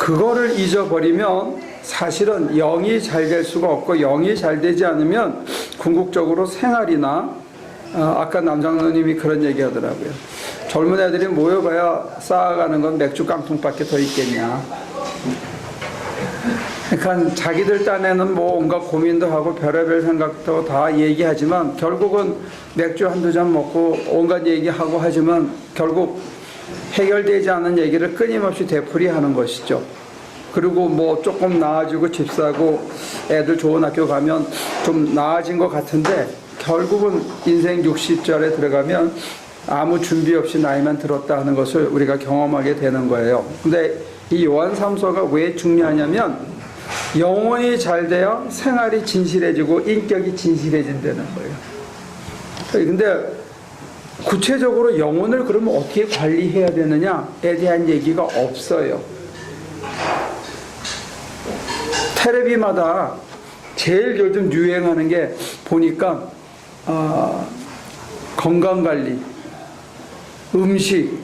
그거를 잊어버리면 사실은 영이 잘 될 수가 없고, 영이 잘 되지 않으면 궁극적으로 생활이나 아까 남장로님이 그런 얘기 하더라고요. 젊은 애들이 모여봐야 쌓아가는 건 맥주 깡통밖에 더 있겠냐. 그러니까 자기들 딴에는 뭐 온갖 고민도 하고 별의별 생각도 다 얘기하지만 결국은 맥주 한두 잔 먹고 온갖 얘기하고 하지만 결국 해결되지 않은 얘기를 끊임없이 되풀이하는 것이죠. 그리고 뭐 조금 나아지고 집 사고 애들 좋은 학교 가면 좀 나아진 것 같은데 결국은 인생 60절에 들어가면 아무 준비 없이 나이만 들었다 하는 것을 우리가 경험하게 되는 거예요. 근데 이 요한 3서가 왜 중요하냐면 영혼이 잘 돼야 생활이 진실해지고 인격이 진실해진다는 거예요. 근데 구체적으로 영혼을 그러면 어떻게 관리해야 되느냐에 대한 얘기가 없어요. 테레비마다 제일 요즘 유행하는 게 보니까 건강관리, 음식,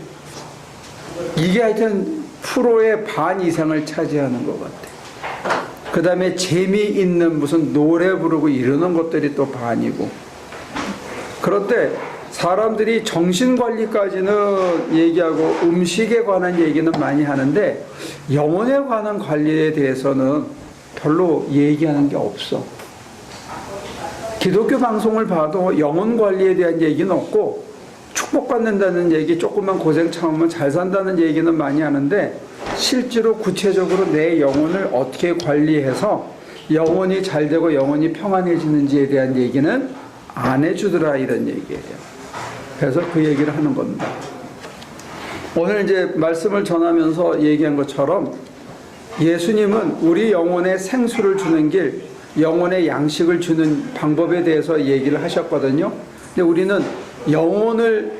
이게 하여튼 프로의 반 이상을 차지하는 것 같아요. 그 다음에 재미있는 무슨 노래 부르고 이러는 것들이 또 반이고. 그런데 사람들이 정신관리까지는 얘기하고 음식에 관한 얘기는 많이 하는데 영혼에 관한 관리에 대해서는 별로 얘기하는 게 없어. 기독교 방송을 봐도 영혼 관리에 대한 얘기는 없고 축복받는다는 얘기, 조금만 고생 참으면 잘 산다는 얘기는 많이 하는데 실제로 구체적으로 내 영혼을 어떻게 관리해서 영혼이 잘 되고 영혼이 평안해지는지에 대한 얘기는 안 해주더라, 이런 얘기예요. 그래서 그 얘기를 하는 겁니다. 오늘 이제 말씀을 전하면서 얘기한 것처럼 예수님은 우리 영혼에 생수를 주는 길, 영혼의 양식을 주는 방법에 대해서 얘기를 하셨거든요. 근데 우리는 영혼을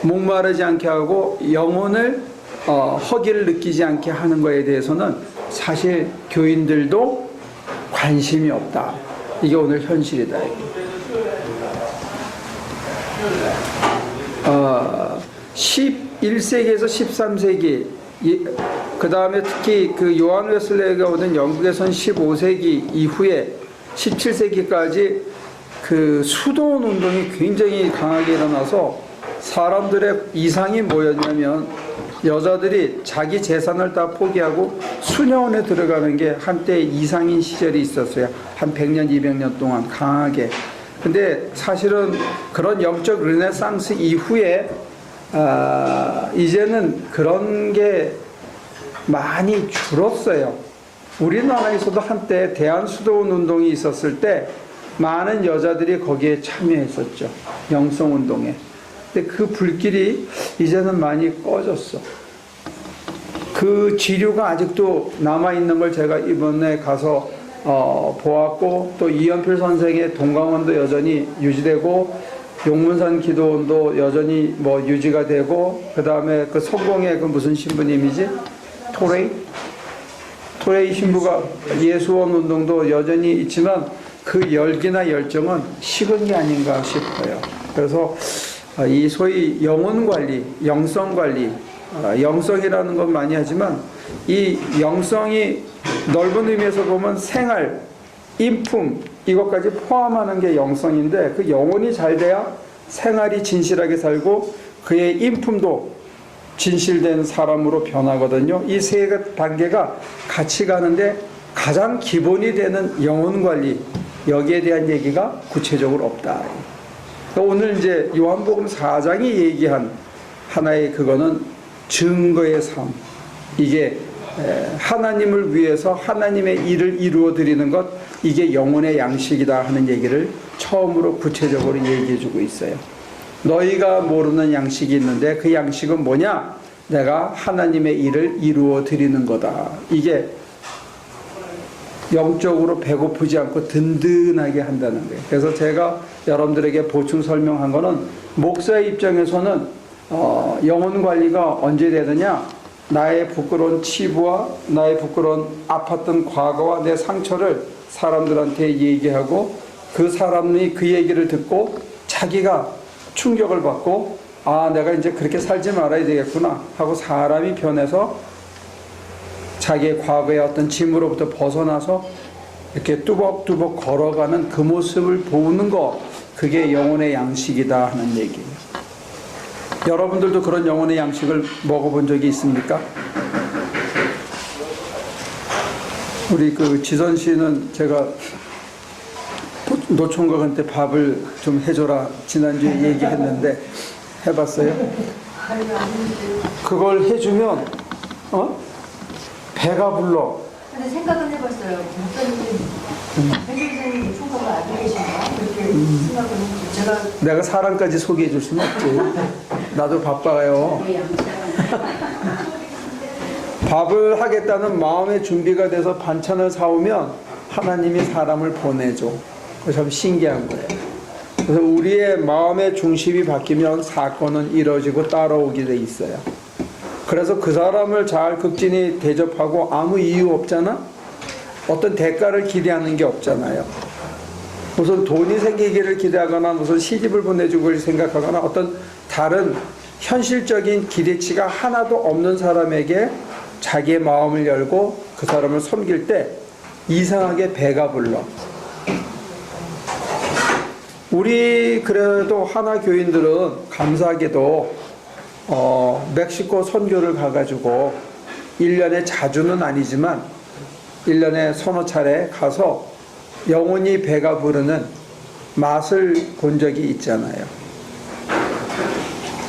목마르지 않게 하고 영혼을 허기를 느끼지 않게 하는 것에 대해서는 사실 교인들도 관심이 없다. 이게 오늘 현실이다. 11세기에서 13세기, 그 다음에 특히 그 요한 웨슬레이가 오던 영국에선 15세기 이후에 17세기까지 그 수도원 운동이 굉장히 강하게 일어나서 사람들의 이상이 뭐였냐면 여자들이 자기 재산을 다 포기하고 수녀원에 들어가는 게 한때 이상인 시절이 있었어요. 한 100년, 200년 동안 강하게. 근데 사실은 그런 영적 르네상스 이후에 이제는 그런 게 많이 줄었어요. 우리나라에서도 한때 대한수도원 운동이 있었을 때 많은 여자들이 거기에 참여했었죠. 영성운동에. 근데 그 불길이 이제는 많이 꺼졌어. 그 지류가 아직도 남아있는 걸 제가 이번에 가서 보았고, 또 이연필 선생의 동강원도 여전히 유지되고, 용문산 기도원도 여전히 뭐 유지가 되고, 그 다음에 그 성공의 그 무슨 신부님이지? 토레이 신부가 예수원 운동도 여전히 있지만 그 열기나 열정은 식은 게 아닌가 싶어요. 그래서 이 소위 영혼 관리, 영성 관리, 영성이라는 건 많이 하지만 이 영성이 넓은 의미에서 보면 생활, 인품, 이것까지 포함하는 게 영성인데 그 영혼이 잘 돼야 생활이 진실하게 살고 그의 인품도 진실된 사람으로 변하거든요. 이 세 단계가 같이 가는데 가장 기본이 되는 영혼 관리, 여기에 대한 얘기가 구체적으로 없다. 오늘 이제 요한복음 4장이 얘기한 하나의 그거는 증거의 삶. 이게 하나님을 위해서 하나님의 일을 이루어 드리는 것, 이게 영혼의 양식이다 하는 얘기를 처음으로 구체적으로 얘기해 주고 있어요. 너희가 모르는 양식이 있는데 그 양식은 뭐냐? 내가 하나님의 일을 이루어 드리는 거다. 이게 영적으로 배고프지 않고 든든하게 한다는 거예요. 그래서 제가 여러분들에게 보충 설명한 거는 목사의 입장에서는 영혼 관리가 언제 되느냐? 나의 부끄러운 치부와 나의 부끄러운 아팠던 과거와 내 상처를 사람들한테 얘기하고 그 사람이 그 얘기를 듣고 자기가 충격을 받고 아, 내가 이제 그렇게 살지 말아야 되겠구나 하고 사람이 변해서 자기의 과거의 어떤 짐으로부터 벗어나서 이렇게 뚜벅뚜벅 걸어가는 그 모습을 보는 거, 그게 영혼의 양식이다 하는 얘기예요. 여러분들도 그런 영혼의 양식을 먹어본 적이 있습니까? 우리 그 지선 씨는 제가 노총각한테 밥을 좀 해줘라 지난주에 얘기했는데 해봤어요? 그걸 해주면 배가 불러. 근데 생각은 해봤어요. 목사님이 백일생 총각을 알고 계신가? 그렇게 생각은 제가 내가 사람까지 소개해 줄 수는 없지. 나도 바빠요. 밥을 하겠다는 마음의 준비가 돼서 반찬을 사오면 하나님이 사람을 보내줘. 그거 참 신기한 거예요. 그래서 우리의 마음의 중심이 바뀌면 사건은 이루어지고 따라오게 돼 있어요. 그래서 그 사람을 잘 극진히 대접하고 아무 이유 없잖아? 어떤 대가를 기대하는 게 없잖아요. 무슨 돈이 생기기를 기대하거나 무슨 시집을 보내주고 생각하거나 어떤 다른 현실적인 기대치가 하나도 없는 사람에게 자기의 마음을 열고 그 사람을 섬길 때 이상하게 배가 불러. 우리 그래도 하나 교인들은 감사하게도 멕시코 선교를 가가지고 1년에 자주는 아니지만 1년에 서너 차례 가서 영혼이 배가 부르는 맛을 본 적이 있잖아요.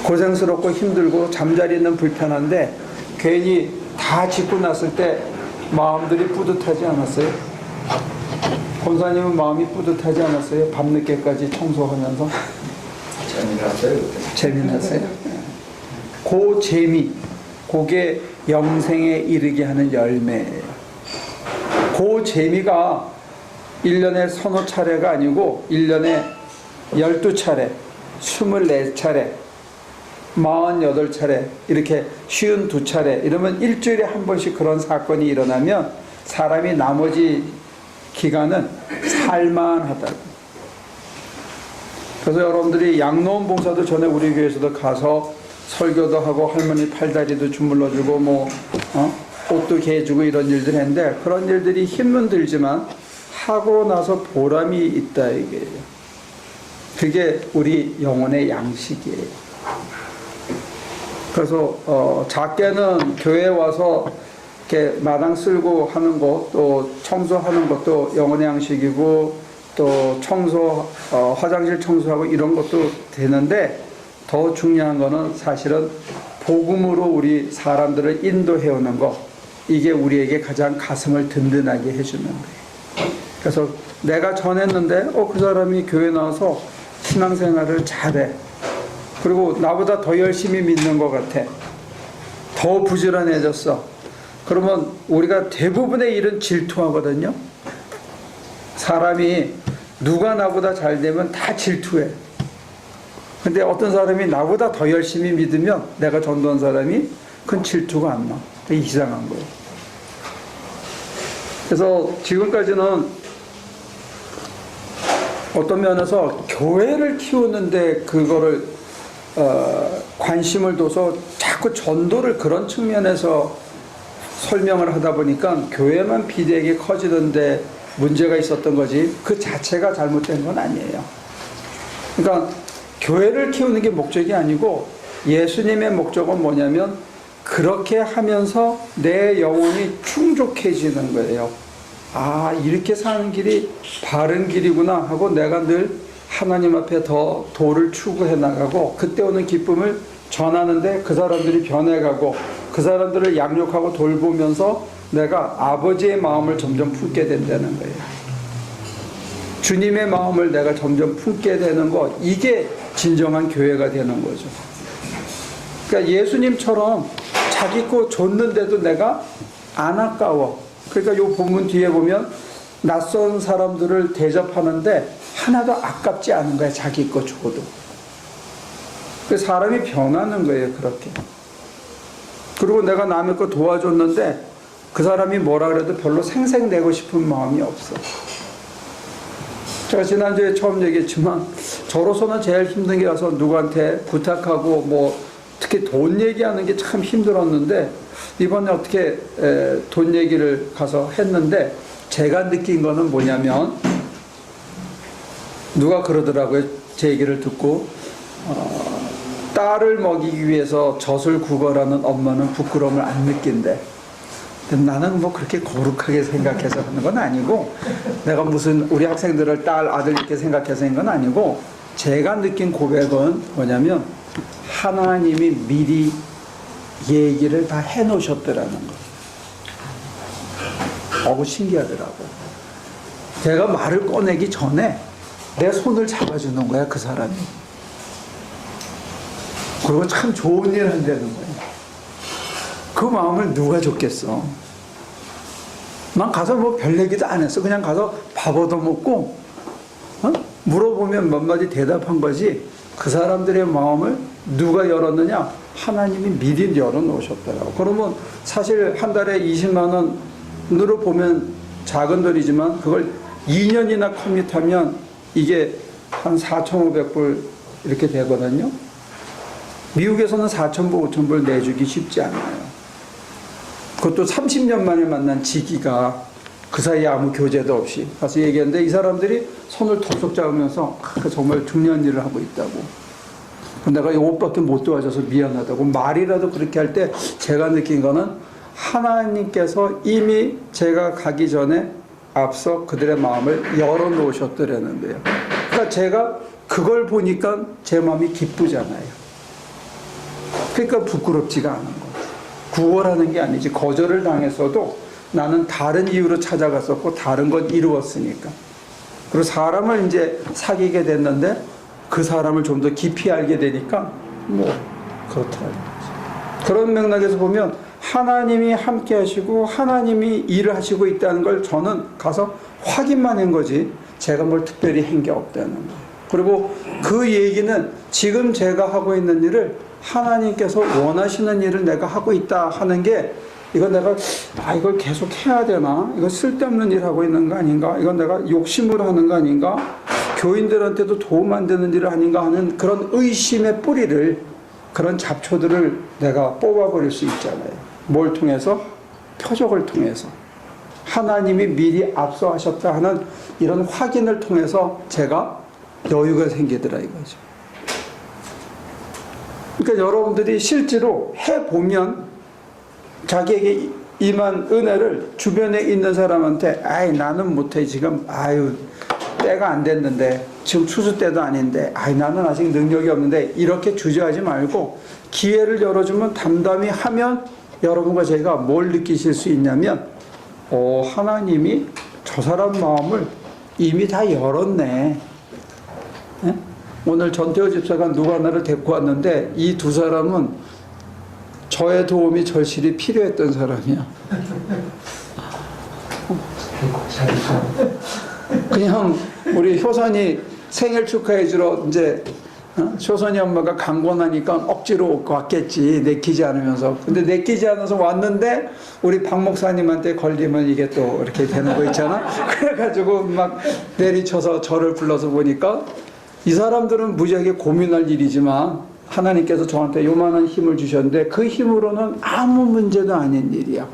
고생스럽고 힘들고 잠자리는 불편한데 괜히 다 짓고 났을 때 마음들이 뿌듯하지 않았어요? 권사님은 마음이 뿌듯하지 않았어요? 밤늦게까지 청소하면서? 재미났어요. 재미났어요? 그 재미, 그게 영생에 이르게 하는 열매예요. 그 재미가 1년에 서너 차례가 아니고 1년에 12차례, 24차례, 48차례, 이렇게 52차례, 이러면 일주일에 한 번씩 그런 사건이 일어나면 사람이 나머지 기간은 살만하다고. 그래서 여러분들이 양로원 봉사도 전에 우리 교회에서도 가서 설교도 하고 할머니 팔다리도 주물러주고 옷도 개주고 이런 일들 했는데 그런 일들이 힘은 들지만 하고 나서 보람이 있다 이게요. 그게 우리 영혼의 양식이에요. 그래서 작게는 교회에 와서 이렇게 마당 쓸고 하는 것, 또 청소하는 것도 영혼의 양식이고, 또 청소, 화장실 청소하고 이런 것도 되는데, 더 중요한 거는 사실은 복음으로 우리 사람들을 인도해오는 것, 이게 우리에게 가장 가슴을 든든하게 해주는 거예요. 그래서 내가 전했는데 그 사람이 교회 나와서 신앙생활을 잘해. 그리고 나보다 더 열심히 믿는 것 같아. 더 부지런해졌어. 그러면 우리가 대부분의 일은 질투하거든요. 사람이 누가 나보다 잘 되면 다 질투해. 근데 어떤 사람이 나보다 더 열심히 믿으면 내가 전도한 사람이 그건 질투가 안 나. 그게 이상한 거예요. 그래서 지금까지는 어떤 면에서 교회를 키우는데 그거를 관심을 둬서 자꾸 전도를 그런 측면에서 설명을 하다 보니까 교회만 비대하게 커지던데 문제가 있었던 거지 그 자체가 잘못된 건 아니에요. 그러니까 교회를 키우는 게 목적이 아니고 예수님의 목적은 뭐냐면 그렇게 하면서 내 영혼이 충족해지는 거예요. 아, 이렇게 사는 길이 바른 길이구나 하고 내가 늘 하나님 앞에 더 도를 추구해 나가고 그때 오는 기쁨을 전하는데 그 사람들이 변해가고 그 사람들을 양육하고 돌보면서 내가 아버지의 마음을 점점 품게 된다는 거예요. 주님의 마음을 내가 점점 품게 되는 것, 이게 진정한 교회가 되는 거죠. 그러니까 예수님처럼 자기 거 줬는데도 내가 안 아까워. 그러니까 이 본문 뒤에 보면 낯선 사람들을 대접하는데 하나도 아깝지 않은 거야. 자기 거 줘도. 사람이 변하는 거예요. 그렇게. 그리고 내가 남의 거 도와줬는데 그 사람이 뭐라 그래도 별로 생색내고 싶은 마음이 없어. 제가 지난주에 처음 얘기했지만 저로서는 제일 힘든 게 와서 누구한테 부탁하고 뭐 특히 돈 얘기하는 게 참 힘들었는데 이번에 어떻게 돈 얘기를 가서 했는데 제가 느낀 거는 뭐냐면 누가 그러더라고요. 제 얘기를 듣고 딸을 먹이기 위해서 젖을 구걸하는 엄마는 부끄러움을 안 느낀대. 근데 나는 뭐 그렇게 거룩하게 생각해서 하는 건 아니고 내가 무슨 우리 학생들을 딸 아들 이렇게 생각해서 한 건 아니고 제가 느낀 고백은 뭐냐면 하나님이 미리 얘기를 다 해놓으셨더라는 거. 어우 신기하더라고. 제가 말을 꺼내기 전에 내 손을 잡아주는 거야 그 사람이. 그리고 참 좋은 일 한다는 거야. 그 마음을 누가 줬겠어. 난 가서 뭐 별 얘기도 안 했어. 그냥 가서 밥 얻어먹고 물어보면 몇 마디 대답한 거지. 그 사람들의 마음을 누가 열었느냐? 하나님이 미리 열어놓으셨더라고. 그러면 사실 한 달에 20만 원으로 보면 작은 돈이지만 그걸 2년이나 커밋하면 이게 한 4,500불 이렇게 되거든요. 미국에서는 4,000불, 5,000불 내주기 쉽지 않아요. 그것도 30년 만에 만난 지기가 그 사이에 아무 교제도 없이 가서 얘기했는데 이 사람들이 손을 덥석 잡으면서 정말 중요한 일을 하고 있다고. 내가 이것밖에 못 도와줘서 미안하다고 말이라도 그렇게 할 때 제가 느낀 거는 하나님께서 이미 제가 가기 전에 앞서 그들의 마음을 열어놓으셨더라는데요. 그러니까 제가 그걸 보니까 제 마음이 기쁘잖아요. 그러니까 부끄럽지가 않은 거예요. 구걸하는 게 아니지. 거절을 당했어도 나는 다른 이유로 찾아갔었고 다른 건 이루었으니까. 그리고 사람을 이제 사귀게 됐는데 그 사람을 좀 더 깊이 알게 되니까 뭐 그렇더라고요. 그런 맥락에서 보면 하나님이 함께 하시고 하나님이 일을 하시고 있다는 걸 저는 가서 확인만 한 거지 제가 뭘 특별히 한 게 없다는 거예요. 그리고 그 얘기는 지금 제가 하고 있는 일을 하나님께서 원하시는 일을 내가 하고 있다 하는 게 이건 내가 이걸 계속 해야 되나? 이거 쓸데없는 일 하고 있는 거 아닌가? 이건 내가 욕심으로 하는 거 아닌가? 교인들한테도 도움 안 되는 일을 아닌가 하는 그런 의심의 뿌리를 그런 잡초들을 내가 뽑아버릴 수 있잖아요. 뭘 통해서? 표적을 통해서. 하나님이 미리 앞서 하셨다 하는 이런 확인을 통해서 제가 여유가 생기더라 이거죠. 그러니까 여러분들이 실제로 해보면 자기에게 임한 은혜를 주변에 있는 사람한테 나는 못해 지금 때가 안 됐는데 지금 추수 때도 아닌데 나는 아직 능력이 없는데 이렇게 주저하지 말고 기회를 열어주면 담담히 하면 여러분과 저희가 뭘 느끼실 수 있냐면 하나님이 저 사람 마음을 이미 다 열었네. 네? 오늘 전태호 집사가 누가 나를 데리고 왔는데 이 두 사람은 저의 도움이 절실히 필요했던 사람이야. 그냥 우리 효선이 생일 축하해주러 이제 효선이 엄마가 강권하니까 억지로 왔겠지. 내키지 않으면서. 근데 내키지 않아서 왔는데 우리 박 목사님한테 걸리면 이게 또 이렇게 되는 거 있잖아. 그래가지고 막 내리쳐서 저를 불러서 보니까 이 사람들은 무지하게 고민할 일이지만 하나님께서 저한테 요만한 힘을 주셨는데 그 힘으로는 아무 문제도 아닌 일이야.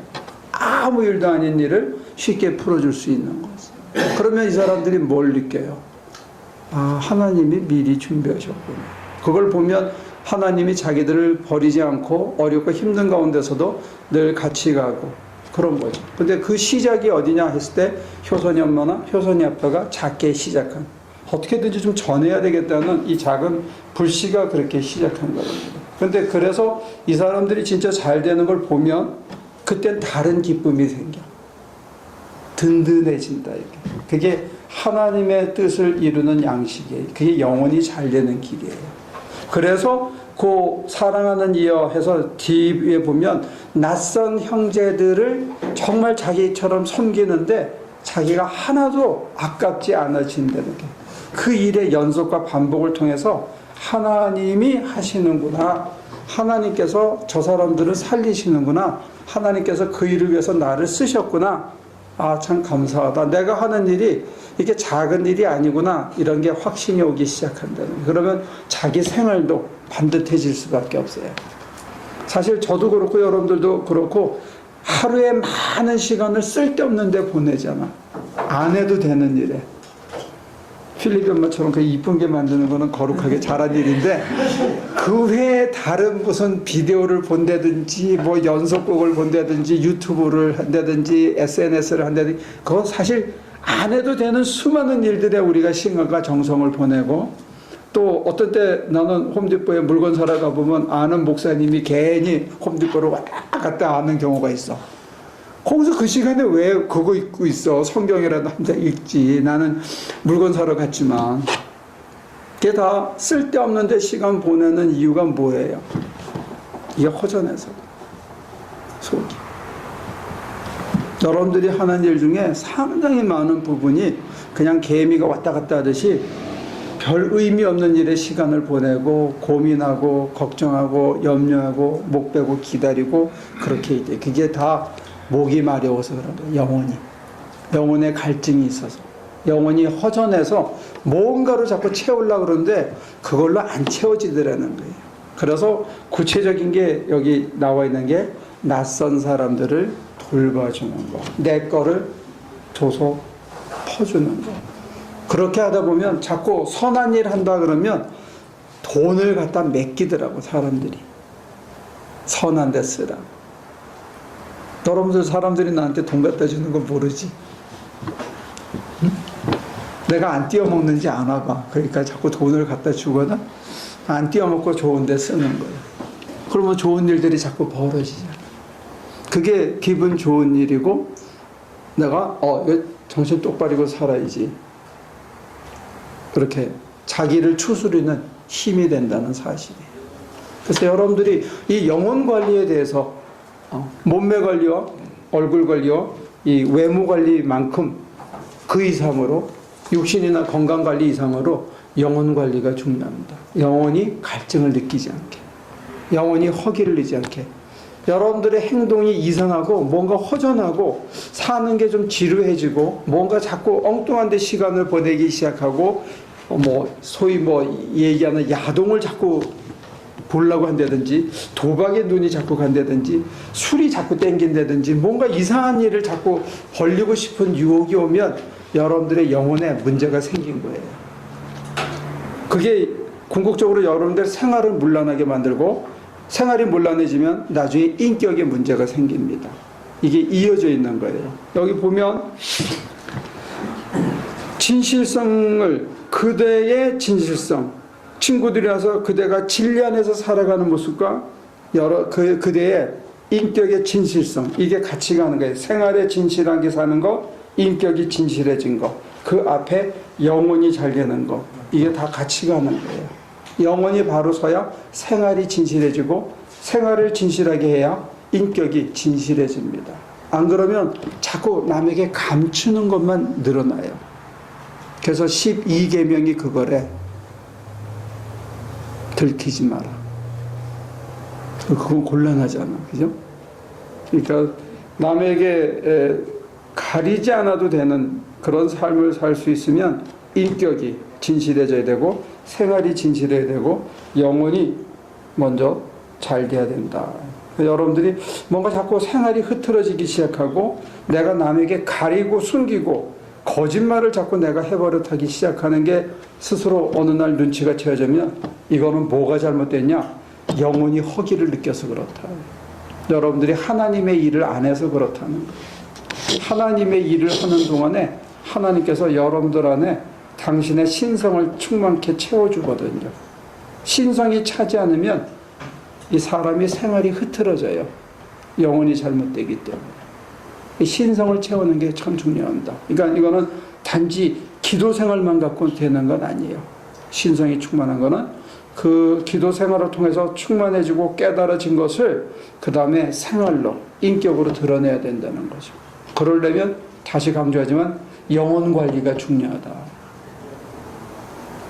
아무 일도 아닌 일을 쉽게 풀어줄 수 있는 거지. 그러면 이 사람들이 뭘 느껴요? 하나님이 미리 준비하셨구나. 그걸 보면 하나님이 자기들을 버리지 않고 어렵고 힘든 가운데서도 늘 같이 가고 그런 거죠. 근데 그 시작이 어디냐 했을 때 효선이 엄마나 효선이 아빠가 작게 시작한 어떻게든지 좀 전해야 되겠다는 이 작은 불씨가 그렇게 시작한 거예요. 근데 그래서 이 사람들이 진짜 잘 되는 걸 보면 그땐 다른 기쁨이 생겨. 든든해진다. 이렇게. 그게 하나님의 뜻을 이루는 양식이에요. 그게 영혼이 잘 되는 길이에요. 그래서 그 사랑하는 이여 해서 뒤에 보면 낯선 형제들을 정말 자기처럼 섬기는데 자기가 하나도 아깝지 않아진다는 게 그 일의 연속과 반복을 통해서 하나님이 하시는구나. 하나님께서 저 사람들을 살리시는구나. 하나님께서 그 일을 위해서 나를 쓰셨구나. 참 감사하다. 내가 하는 일이 이게 작은 일이 아니구나. 이런 게 확신이 오기 시작한다는 거예요. 그러면 자기 생활도 반듯해질 수밖에 없어요. 사실 저도 그렇고 여러분들도 그렇고 하루에 많은 시간을 쓸데없는 데 보내잖아. 안 해도 되는 일에. 필립 엄마처럼 그 이쁜 게 만드는 거는 거룩하게 잘한 일인데 그 외에 다른 무슨 비디오를 본다든지 뭐 연속곡을 본다든지 유튜브를 한다든지 SNS를 한다든지 그건 사실 안 해도 되는 수많은 일들에 우리가 시간과 정성을 보내고 또 어떤 때 나는 홈디포에 물건 사러 가보면 아는 목사님이 괜히 홈디포를 왔다 갔다 하는 경우가 있어. 거기서 그 시간에 왜 그거 읽고 있어? 성경이라도 한 장 읽지. 나는 물건 사러 갔지만. 그게 다 쓸데없는 데 시간 보내는 이유가 뭐예요? 이게 허전해서. 속이. 여러분들이 하는 일 중에 상당히 많은 부분이 그냥 개미가 왔다 갔다 하듯이 별 의미 없는 일에 시간을 보내고 고민하고 걱정하고 염려하고 목 베고 기다리고 그렇게 이제 그게 다 목이 마려워서 그런 거예요. 영혼의 갈증이 있어서 영혼이 허전해서 뭔가로 자꾸 채우려고 그러는데 그걸로 안 채워지더라는 거예요. 그래서 구체적인 게 여기 나와 있는 게 낯선 사람들을 돌봐주는 거, 내 거를 줘서 퍼주는 거. 그렇게 하다 보면 자꾸 선한 일 한다 그러면 돈을 갖다 맡기더라고 사람들이. 선한 데 쓰라. 여러분들 사람들이 나한테 돈 갖다 주는 거 모르지? 응? 내가 안 띄어먹는지 아나 봐. 그러니까 자꾸 돈을 갖다 주거나 안 띄어먹고 좋은 데 쓰는 거예요. 그러면 좋은 일들이 자꾸 벌어지잖아. 그게 기분 좋은 일이고 내가 정신 똑바르고 살아야지. 그렇게 자기를 추스리는 힘이 된다는 사실이에요. 그래서 여러분들이 이 영혼 관리에 대해서 몸매 관리와 얼굴 관리와 이 외모 관리만큼 그 이상으로 육신이나 건강 관리 이상으로 영혼 관리가 중요합니다. 영혼이 갈증을 느끼지 않게, 영혼이 허기를 내지 않게, 여러분들의 행동이 이상하고 뭔가 허전하고 사는 게 좀 지루해지고 뭔가 자꾸 엉뚱한 데 시간을 보내기 시작하고 소위 얘기하는 야동을 자꾸 보려고 한다든지 도박에 눈이 자꾸 간다든지 술이 자꾸 땡긴다든지 뭔가 이상한 일을 자꾸 벌리고 싶은 유혹이 오면 여러분들의 영혼에 문제가 생긴 거예요. 그게 궁극적으로 여러분들 생활을 문란하게 만들고 생활이 문란해지면 나중에 인격에 문제가 생깁니다. 이게 이어져 있는 거예요. 여기 보면 진실성을 그대의 진실성 친구들이 와서 그대가 진리 안에서 살아가는 모습과 그대의 인격의 진실성 이게 같이 가는 거예요. 생활에 진실하게 사는 거 인격이 진실해진 거 그 앞에 영혼이 잘 되는 거 이게 다 같이 가는 거예요. 영혼이 바로 서야 생활이 진실해지고 생활을 진실하게 해야 인격이 진실해집니다. 안 그러면 자꾸 남에게 감추는 것만 늘어나요. 그래서 12계명이 그거래. 들키지 마라. 그건 곤란하잖아. 그죠? 그러니까 남에게 가리지 않아도 되는 그런 삶을 살 수 있으면 인격이 진실해져야 되고 생활이 진실해야 되고 영혼이 먼저 잘 돼야 된다. 여러분들이 뭔가 자꾸 생활이 흐트러지기 시작하고 내가 남에게 가리고 숨기고 거짓말을 자꾸 내가 해버릇하기 시작하는 게 스스로 어느 날 눈치가 채어지면 이거는 뭐가 잘못됐냐? 영혼이 허기를 느껴서 그렇다. 여러분들이 하나님의 일을 안 해서 그렇다는 거예요. 하나님의 일을 하는 동안에 하나님께서 여러분들 안에 당신의 신성을 충만케 채워주거든요. 신성이 차지 않으면 이 사람이 생활이 흐트러져요. 영혼이 잘못되기 때문에. 이 신성을 채우는 게 참 중요합니다. 그러니까 이거는 단지 기도 생활만 갖고 되는 건 아니에요. 신성이 충만한 거는 그 기도 생활을 통해서 충만해지고 깨달아진 것을 그 다음에 생활로, 인격으로 드러내야 된다는 거죠. 그러려면 다시 강조하지만 영혼 관리가 중요하다.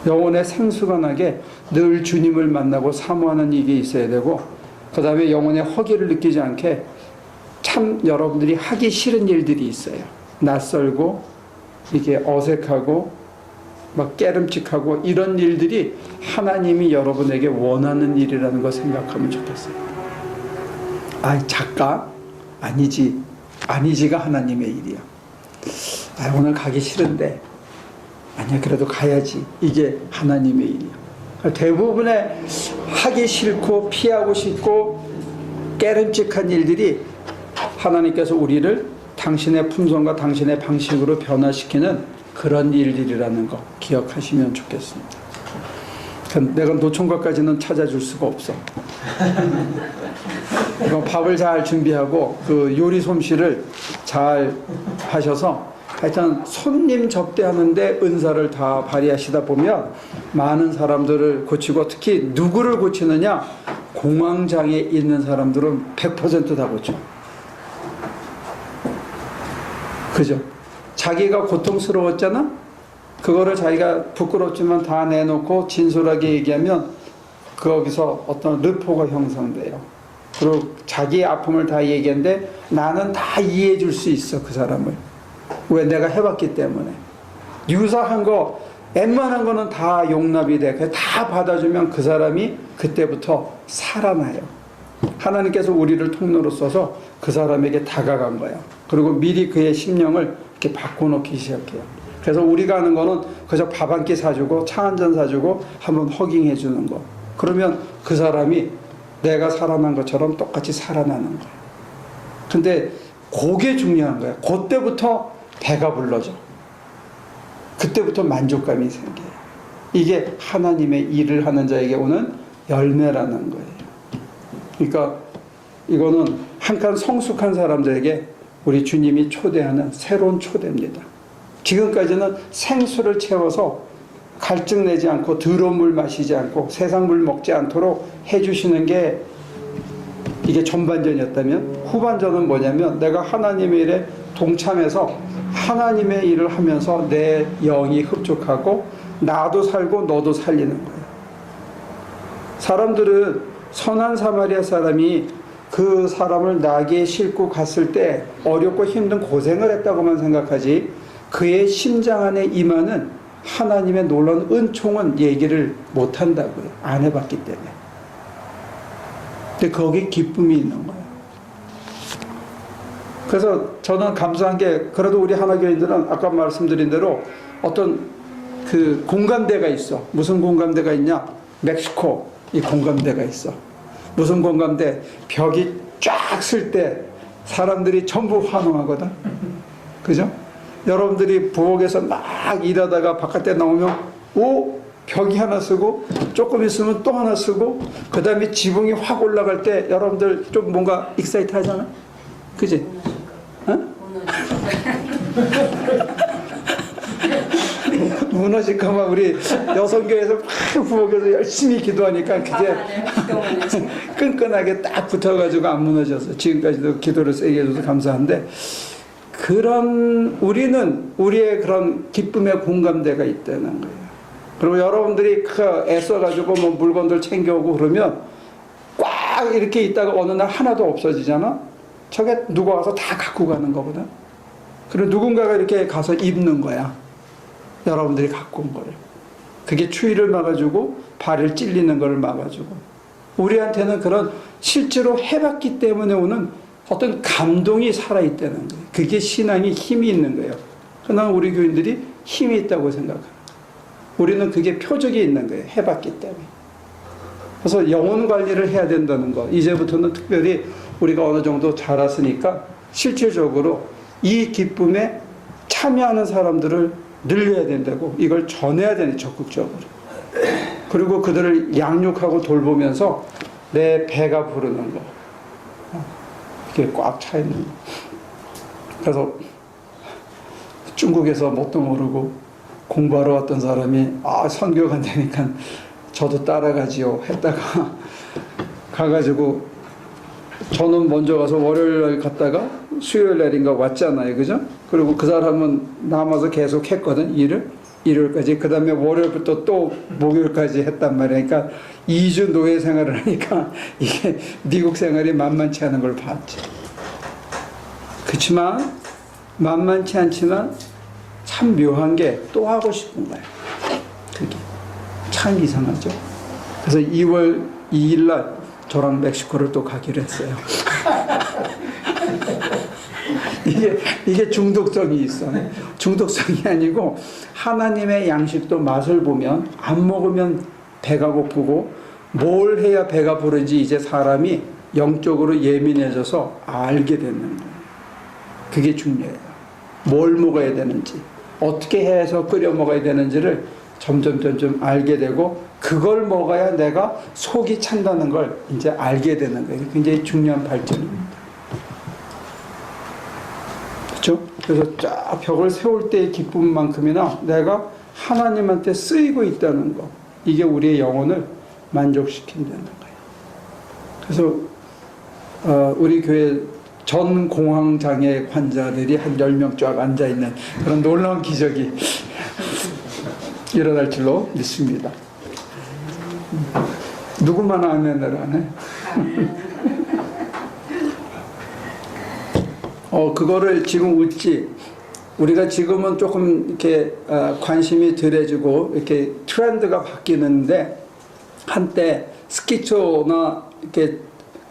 영혼의 생수가 나게 늘 주님을 만나고 사모하는 일이 있어야 되고 그 다음에 영혼의 허기를 느끼지 않게 참 여러분들이 하기 싫은 일들이 있어요. 낯설고 이게 어색하고 막 깨름칙하고 이런 일들이 하나님이 여러분에게 원하는 일이라는 거 생각하면 좋겠어요. 작가? 아니지. 아니지가 하나님의 일이야. 오늘 가기 싫은데 아니야 그래도 가야지. 이게 하나님의 일이야. 대부분의 하기 싫고 피하고 싶고 깨름직한 일들이 하나님께서 우리를 당신의 품성과 당신의 방식으로 변화시키는 그런 일들이라는 거 기억하시면 좋겠습니다. 내가 노총각까지는 찾아줄 수가 없어. 밥을 잘 준비하고 그 요리 솜씨를 잘 하셔서 하여튼 손님 접대하는데 은사를 다 발휘하시다 보면 많은 사람들을 고치고 특히 누구를 고치느냐? 공황장애 있는 사람들은 100% 다 고쳐. 그죠? 자기가 고통스러웠잖아? 그거를 자기가 부끄럽지만 다 내놓고 진솔하게 얘기하면 거기서 어떤 르포가 형성돼요. 그리고 자기의 아픔을 다 얘기하는데 나는 다 이해해 줄 수 있어, 그 사람을. 왜? 내가 해봤기 때문에. 유사한 거, 웬만한 거는 다 용납이 돼. 다 받아주면 그 사람이 그때부터 살아나요. 하나님께서 우리를 통로로 써서 그 사람에게 다가간 거야. 그리고 미리 그의 심령을 이렇게 바꿔놓기 시작해요. 그래서 우리가 하는 거는 그저 밥 한 끼 사주고 차 한 잔 사주고 한번 허깅해 주는 거. 그러면 그 사람이 내가 살아난 것처럼 똑같이 살아나는 거야. 근데 그게 중요한 거야. 그때부터 배가 불러져. 그때부터 만족감이 생겨요. 이게 하나님의 일을 하는 자에게 오는 열매라는 거예요. 그러니까 이거는 한 칸 성숙한 사람들에게 우리 주님이 초대하는 새로운 초대입니다. 지금까지는 생수를 채워서 갈증 내지 않고 더러운 물 마시지 않고 세상 물 먹지 않도록 해주시는 게 이게 전반전이었다면 후반전은 뭐냐면 내가 하나님의 일에 동참해서 하나님의 일을 하면서 내 영이 흡족하고 나도 살고 너도 살리는 거예요. 사람들은 선한 사마리아 사람이 그 사람을 나귀에 싣고 갔을 때 어렵고 힘든 고생을 했다고만 생각하지 그의 심장 안에 임하는 하나님의 놀라운 은총은 얘기를 못한다고요. 안 해봤기 때문에. 근데 거기에 기쁨이 있는 거예요. 그래서 저는 감사한 게 그래도 우리 하나교인들은 아까 말씀드린 대로 어떤 그 공감대가 있어. 무슨 공감대가 있냐? 멕시코 이 공감대가 있어. 무슨 공감대? 벽이 쫙 쓸 때 사람들이 전부 환호하거든. 그죠? 여러분들이 부엌에서 막 일하다가 바깥에 나오면 오! 벽이 하나 쓰고 조금 있으면 또 하나 쓰고 그 다음에 지붕이 확 올라갈 때 여러분들 좀 뭔가 익사이트 하잖아? 그지? 어? 무너질까봐 우리 여성교회에서 막 부엌에서 열심히 기도하니까 그게 끈끈하게 딱 붙어가지고 안 무너져서 지금까지도 기도를 세게 해줘서 감사한데 그런 우리는 우리의 그런 기쁨의 공감대가 있다는 거예요. 그리고 여러분들이 애써가지고 뭐 물건들 챙겨오고 그러면 꽉 이렇게 있다가 어느 날 하나도 없어지잖아? 저게 누가 와서 다 갖고 가는 거거든. 그리고 누군가가 이렇게 가서 입는 거야. 여러분들이 갖고 온 거를. 그게 추위를 막아주고 발을 찔리는 걸 막아주고 우리한테는 그런 실제로 해봤기 때문에 오는 어떤 감동이 살아있다는 거예요. 그게 신앙이 힘이 있는 거예요. 그러나 우리 교인들이 힘이 있다고 생각합니다. 우리는 그게 표적이 있는 거예요. 해봤기 때문에. 그래서 영혼 관리를 해야 된다는 거. 이제부터는 특별히 우리가 어느 정도 자랐으니까 실질적으로 이 기쁨에 참여하는 사람들을 늘려야 된다고 이걸 전해야 되는 적극적으로. 그리고 그들을 양육하고 돌보면서 내 배가 부르는 거. 이게 꽉 차 있는 거. 그래서 중국에서 뭣도 모르고 공부하러 왔던 사람이 선교 간다니까 저도 따라가지요 했다가 가가지고 저는 먼저 가서 월요일 갔다가 수요일 날인가 왔잖아요. 그죠? 그리고 그 사람은 남아서 계속 했거든. 일요일까지. 그 다음에 월요일부터 또 목요일까지 했단 말이야. 그러니까 2주 노예 생활을 하니까 이게 미국 생활이 만만치 않은 걸 봤지. 그렇지만 만만치 않지만 참 묘한 게 또 하고 싶은 거야. 그게 참 이상하죠. 그래서 2월 2일 날 저랑 멕시코를 또 가기로 했어요. 이게 중독성이 있어. 중독성이 아니고 하나님의 양식도 맛을 보면 안 먹으면 배가 고프고 뭘 해야 배가 부른지 이제 사람이 영적으로 예민해져서 알게 되는 거예요. 그게 중요해요. 뭘 먹어야 되는지, 어떻게 해서 끓여 먹어야 되는지를 점점 알게 되고 그걸 먹어야 내가 속이 찬다는 걸 이제 알게 되는 거예요. 굉장히 중요한 발전입니다. 그렇죠? 그래서 쫙 벽을 세울 때의 기쁨만큼이나 내가 하나님한테 쓰이고 있다는 거, 이게 우리의 영혼을 만족시킨다는 거예요. 그래서 우리 교회 전 공황장애 환자들이 한 10명 쫙 앉아있는 그런 놀라운 기적이 일어날 줄로 믿습니다. 누구만 아멘을 안 해? 그거를 지금 웃지. 우리가 지금은 조금 이렇게 관심이 덜해지고 이렇게 트렌드가 바뀌는데 한때 스키초나 이렇게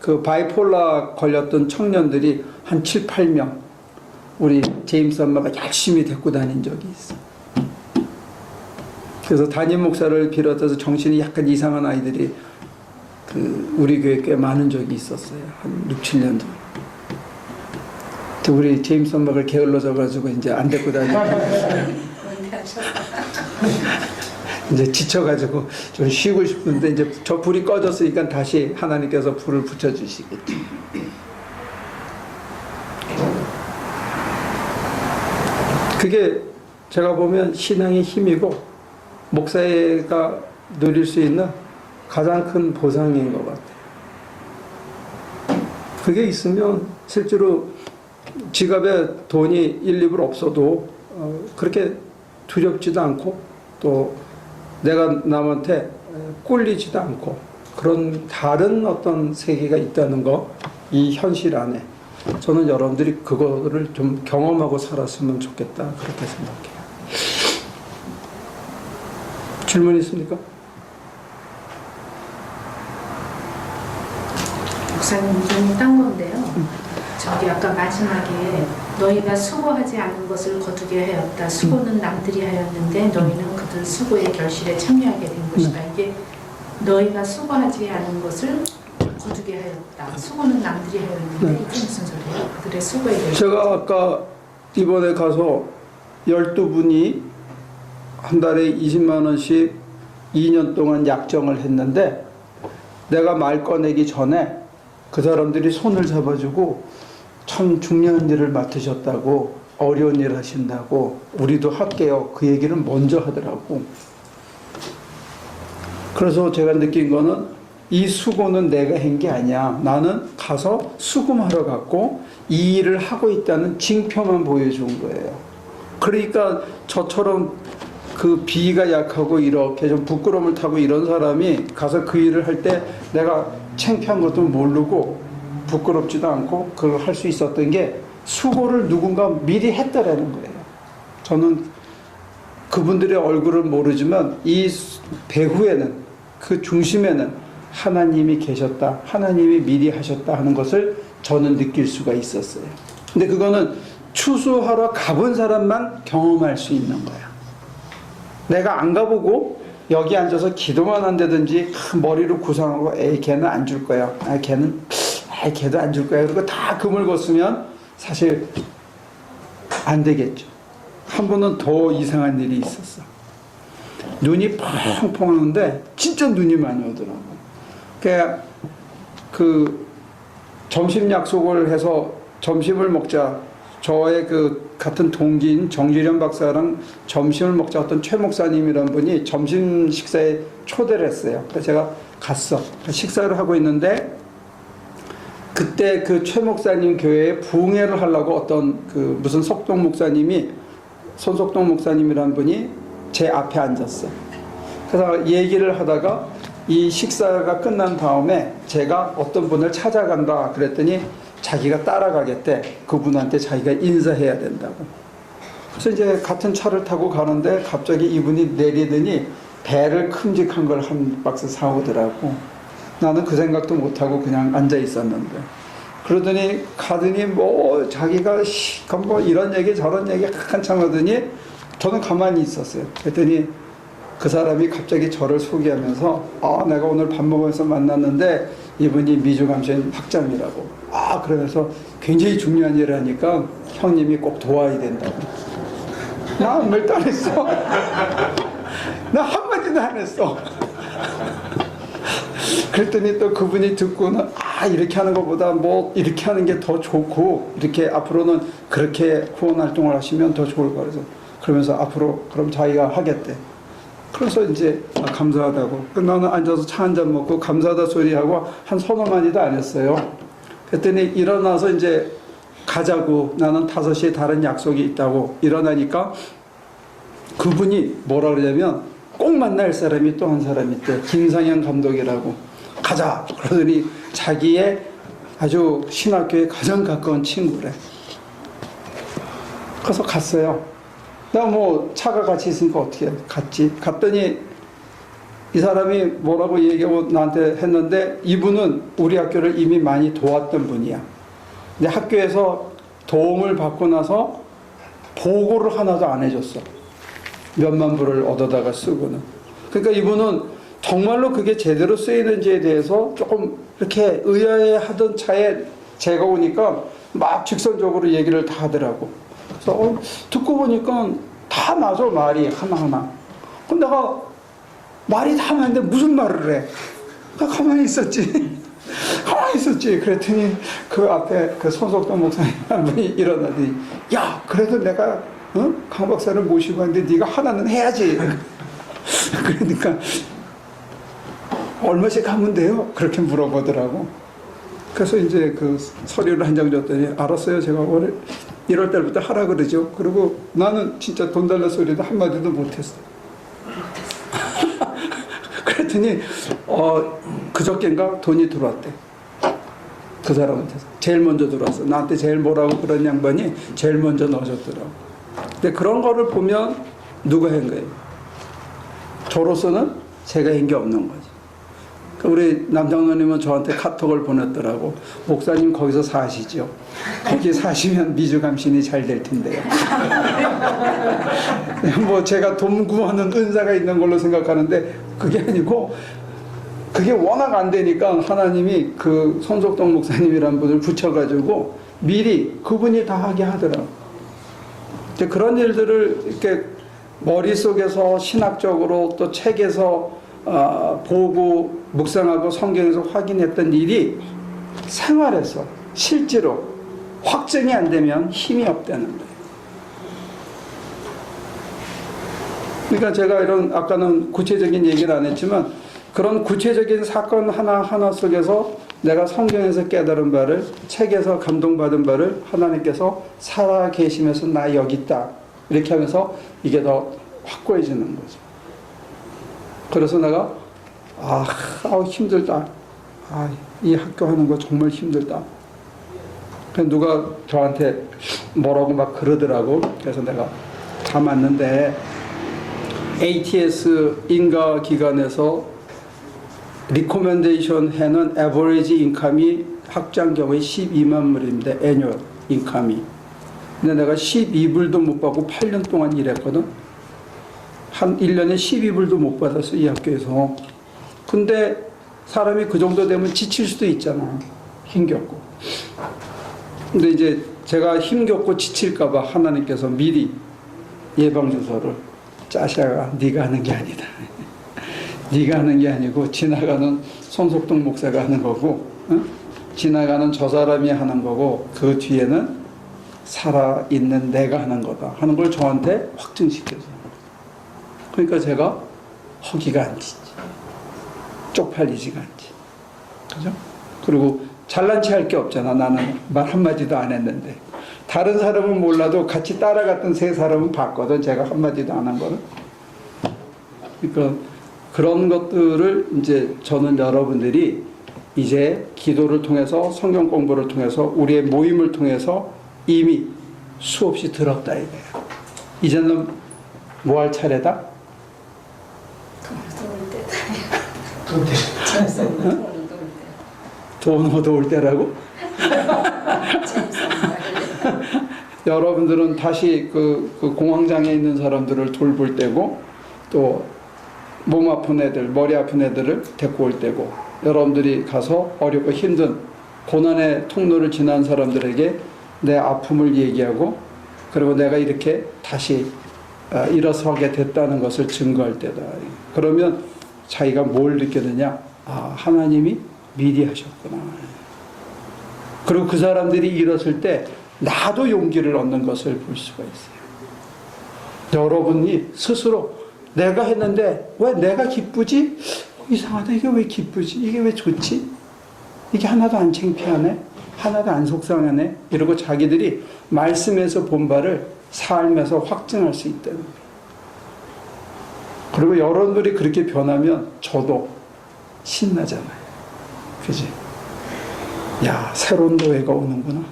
그 바이폴라 걸렸던 청년들이 한 7, 8명 우리 제임스 엄마가 열심히 데리고 다닌 적이 있어. 그래서 담임 목사를 비롯해서 정신이 약간 이상한 아이들이 우리 교회에 꽤 많은 적이 있었어요. 한 6, 7년 전. 우리 제임스 엄마가 게을러져가지고 이제 안 데리고 다니고 이제 지쳐가지고 좀 쉬고 싶은데 이제 저 불이 꺼졌으니까 다시 하나님께서 불을 붙여주시겠죠. 그게 제가 보면 신앙의 힘이고 목사가 누릴 수 있는 가장 큰 보상인 것 같아요. 그게 있으면 실제로 지갑에 돈이 1, 2불 없어도 그렇게 두렵지도 않고 또 내가 남한테 꿀리지도 않고 그런 다른 어떤 세계가 있다는 거, 이 현실 안에 저는 여러분들이 그거를 좀 경험하고 살았으면 좋겠다 그렇게 생각해요. 질문 있습니까? 목사님 좀 딴 건데요. 저기 아까 마지막에 너희가 수고하지 않은 것을 거두게 하였다. 수고는 남들이 하였는데 너희는 그들 수고의 결실에 참여하게 된 것이다. 이게 너희가 수고하지 않은 것을 거두게 하였다. 수고는 남들이 하였는데 이게 무슨 소리예요? 그들의 수고의 결실. 제가 아까 이번에 가서 12분이 한 달에 20만 원씩 2년 동안 약정을 했는데 내가 말 꺼내기 전에 그 사람들이 손을 잡아주고 참 중요한 일을 맡으셨다고, 어려운 일 하신다고, 우리도 할게요, 그 얘기를 먼저 하더라고. 그래서 제가 느낀 거는 이 수고는 내가 한 게 아니야. 나는 가서 수금하러 갔고 이 일을 하고 있다는 징표만 보여준 거예요. 그러니까 저처럼 그 비위가 약하고 이렇게 좀 부끄러움을 타고 이런 사람이 가서 그 일을 할 때 내가 창피한 것도 모르고 부끄럽지도 않고 그걸 할 수 있었던 게 수고를 누군가 미리 했다라는 거예요. 저는 그분들의 얼굴을 모르지만 이 배후에는, 그 중심에는 하나님이 계셨다, 하나님이 미리 하셨다 하는 것을 저는 느낄 수가 있었어요. 근데 그거는 추수하러 가본 사람만 경험할 수 있는 거야. 내가 안 가보고 여기 앉아서 기도만 한다든지 머리로 구상하고 에이 걔는 안 줄 거야, 걔도 안 줄 거야, 그리고 다 금을 걷으면 사실 안 되겠죠. 한 번은 더 이상한 일이 있었어. 눈이 펑펑 오는데 진짜 눈이 많이 오더라고. 그러니까 그 점심 약속을 해서 점심을 먹자. 저의 그 같은 동기인 정주련 박사랑 점심을 먹자. 어떤 최 목사님이라는 분이 점심 식사에 초대를 했어요. 그래서 제가 갔어. 식사를 하고 있는데 그때 그 최 목사님 교회에 부흥회를 하려고 어떤 그 무슨 석동 목사님이, 손석동 목사님이라는 분이 제 앞에 앉았어. 그래서 얘기를 하다가 이 식사가 끝난 다음에 제가 어떤 분을 찾아간다 그랬더니 자기가 따라가겠대. 그분한테 자기가 인사해야 된다고. 그래서 이제 같은 차를 타고 가는데 갑자기 이분이 내리더니 배를 큼직한 걸 한 박스 사오더라고. 나는 그 생각도 못하고 그냥 앉아 있었는데 그러더니 가더니 뭐 자기가 뭐 이런 얘기 저런 얘기 한참 하더니 저는 가만히 있었어요. 그랬더니 그 사람이 갑자기 저를 소개하면서 내가 오늘 밥 먹으면서 만났는데 이분이 미주감신 학장이라고. 그러면서 굉장히 중요한 일을 하니까 형님이 꼭 도와야 된다고. 나 아무 말도 안 했어. 나 한마디도 안 했어. 그랬더니 또 그분이 듣고는 이렇게 하는 것보다 뭐 이렇게 하는 게 더 좋고 이렇게 앞으로는 그렇게 후원 활동을 하시면 더 좋을 거라서 그러면서 앞으로 그럼 자기가 하겠대. 그래서 이제 감사하다고. 나는 앉아서 차 한 잔 먹고 감사하다 소리하고 한 서너 마디도 안 했어요. 그랬더니 일어나서 이제 가자고. 나는 5시에 다른 약속이 있다고 일어나니까 그분이 뭐라 그러냐면 꼭 만날 사람이 또 한 사람이 있대. 김상현 감독이라고. 가자. 그러더니 자기의 아주 신학교에 가장 가까운 친구래. 그래서 갔어요. 나 뭐 차가 같이 있으니까 어떻게 갔지? 갔더니 이 사람이 뭐라고 얘기하고 나한테 했는데 이분은 우리 학교를 이미 많이 도왔던 분이야. 근데 학교에서 도움을 받고 나서 보고를 하나도 안 해줬어. 몇만 불을 얻어다가 쓰고는. 그러니까 이분은 정말로 그게 제대로 쓰이는지에 대해서 조금 이렇게 의아해하던 차에 제가 오니까 막 직선적으로 얘기를 다 하더라고. 그래서 듣고 보니까 다 맞아, 말이 하나하나. 그럼 내가 말이 다 맞는데 무슨 말을 해? 나 가만히 있었지. 가만히 있었지. 그랬더니 그 앞에 그 손석동 목사님 한 분이 일어나더니 야, 그래도 내가 강 박사를 모시고 왔는데 네가 하나는 해야지. 그러니까 얼마씩 하면 돼요? 그렇게 물어보더라고. 그래서 이제 그 서류를 한 장 줬더니 알았어요. 제가 올해 1월 달부터 하라 그러죠. 그리고 나는 진짜 돈 달라 소리도 한마디도 못했어. 그랬더니 그저께인가 돈이 들어왔대. 그 사람한테서. 제일 먼저 들어왔어. 나한테 제일 뭐라고 그런 양반이 제일 먼저 넣어줬더라고. 근데 그런 거를 보면 누가 한 거예요? 저로서는 제가 한 게 없는 거지. 우리 남장로님은 저한테 카톡을 보냈더라고. 목사님 거기서 사시죠. 거기 사시면 미주감신이 잘 될 텐데요. 뭐 제가 돈 구하는 은사가 있는 걸로 생각하는데 그게 아니고 그게 워낙 안 되니까 하나님이 그 손석동 목사님이라는 분을 붙여가지고 미리 그분이 다 하게 하더라고. 그런 일들을 이렇게 머릿속에서 신학적으로 또 책에서 보고 묵상하고 성경에서 확인했던 일이 생활에서 실제로 확증이 안 되면 힘이 없다는 거예요. 그러니까 제가 이런 아까는 구체적인 얘기를 안 했지만 그런 구체적인 사건 하나하나 속에서 내가 성경에서 깨달은 바를 책에서 감동받은 바를 하나님께서 살아 계시면서 나 여기 있다 이렇게 하면서 이게 더 확고해지는 거죠. 그래서 내가 힘들다. 이 학교 하는 거 정말 힘들다. 누가 저한테 뭐라고 막 그러더라고. 그래서 내가 다 맞는데 ATS 인가 기관에서 리코멘데이션 해는 에버리지 인컴이 학장 경우에 12만 불입니다. 애뉴얼 인컴이. 근데 내가 12불도 못 받고 8년 동안 일했거든. 한 1년에 12불도 못 받았어, 이 학교에서. 근데 사람이 그 정도 되면 지칠 수도 있잖아. 힘겹고. 근데 이제 제가 힘겹고 지칠까봐 하나님께서 미리 예방주소를 짜샤가 네가 하는 게 아니다. 네가 하는 게 아니고 지나가는 손석동 목사가 하는 거고 지나가는 저 사람이 하는 거고 그 뒤에는 살아있는 내가 하는 거다 하는 걸 저한테 확증시켜줘요. 그러니까 제가 허기가 안 지지. 쪽팔리지가 않지. 그죠? 그리고 잘난 체 할 게 없잖아. 나는 말 한마디도 안 했는데. 다른 사람은 몰라도 같이 따라갔던 세 사람은 봤거든. 제가 한마디도 안 한 거는. 그러니까 그런 것들을 이제 저는 여러분들이 이제 기도를 통해서 성경 공부를 통해서 우리의 모임을 통해서 이미 수없이 들었다 이거예요. 이제는 뭐 할 차례다? 돈 얻어올 때라고? 여러분들은 다시 그 공황장애 있는 사람들을 돌볼 때고, 또 몸 아픈 애들, 머리 아픈 애들을 데리고 올 때고, 여러분들이 가서 어렵고 힘든 고난의 통로를 지난 사람들에게 내 아픔을 얘기하고, 그리고 내가 이렇게 다시 일어서게 됐다는 것을 증거할 때다. 그러면 자기가 뭘 느끼느냐? 아, 하나님이 미리 하셨구나. 그리고 그 사람들이 일어설 때 나도 용기를 얻는 것을 볼 수가 있어요. 여러분이 스스로 내가 했는데 왜 내가 기쁘지? 이상하다. 이게 왜 기쁘지? 이게 왜 좋지? 이게 하나도 안 창피하네? 하나도 안 속상하네? 이러고 자기들이 말씀에서 본 바를 삶에서 확증할 수 있다는 거예요. 그리고 여러분들이 그렇게 변하면 저도 신나잖아요. 그지? 야, 새로운 노예가 오는구나.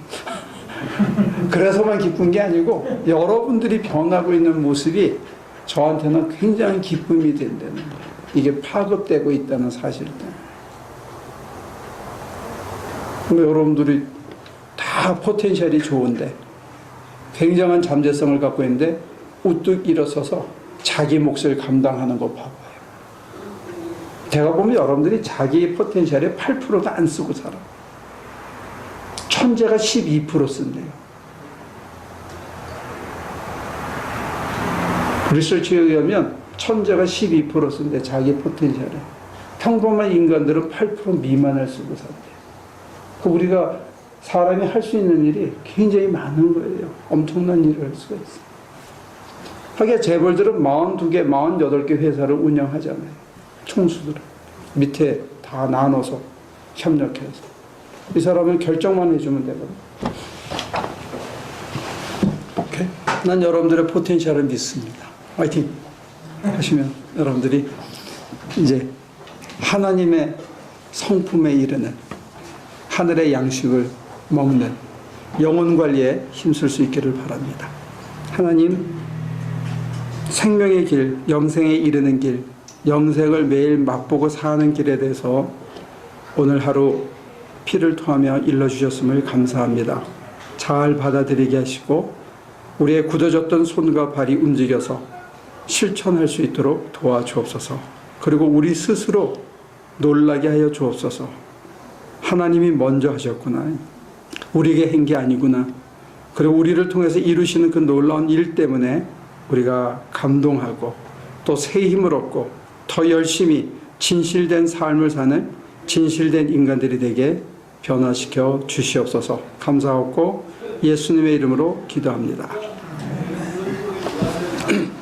그래서만 기쁜 게 아니고 여러분들이 변하고 있는 모습이 저한테는 굉장히 기쁨이 된다는 거예요. 이게 파급되고 있다는 사실 때문에. 여러분들이 다 포텐셜이 좋은데 굉장한 잠재성을 갖고 있는데 우뚝 일어서서 자기 몫을 감당하는 거 봐봐요. 제가 보면 여러분들이 자기 포텐셜의 8%도 안 쓰고 살아. 천재가 12% 쓴대요. 리서치에 의하면 천재가 12% 쓴대, 자기 포텐셜에. 평범한 인간들은 8% 미만을 쓰고 산대요. 우리가 사람이 할 수 있는 일이 굉장히 많은 거예요. 엄청난 일을 할 수가 있어요. 하기야 재벌들은 42개, 48개 회사를 운영하잖아요. 총수들은. 밑에 다 나눠서 협력해서. 이 사람은 결정만 해주면 되거든. 오케이? 난 여러분들의 포텐셜을 믿습니다. 화이팅! 하시면 여러분들이 이제 하나님의 성품에 이르는 하늘의 양식을 먹는 영혼 관리에 힘쓸 수 있기를 바랍니다. 하나님, 생명의 길, 영생에 이르는 길, 영생을 매일 맛보고 사는 길에 대해서 오늘 하루 피를 토하며 일러주셨음을 감사합니다. 잘 받아들이게 하시고 우리의 굳어졌던 손과 발이 움직여서 실천할 수 있도록 도와주옵소서. 그리고 우리 스스로 놀라게 하여 주옵소서. 하나님이 먼저 하셨구나. 우리에게 한 게 아니구나. 그리고 우리를 통해서 이루시는 그 놀라운 일 때문에 우리가 감동하고 또 새 힘을 얻고 더 열심히 진실된 삶을 사는 진실된 인간들이 되게 변화시켜 주시옵소서. 감사하고 예수님의 이름으로 기도합니다.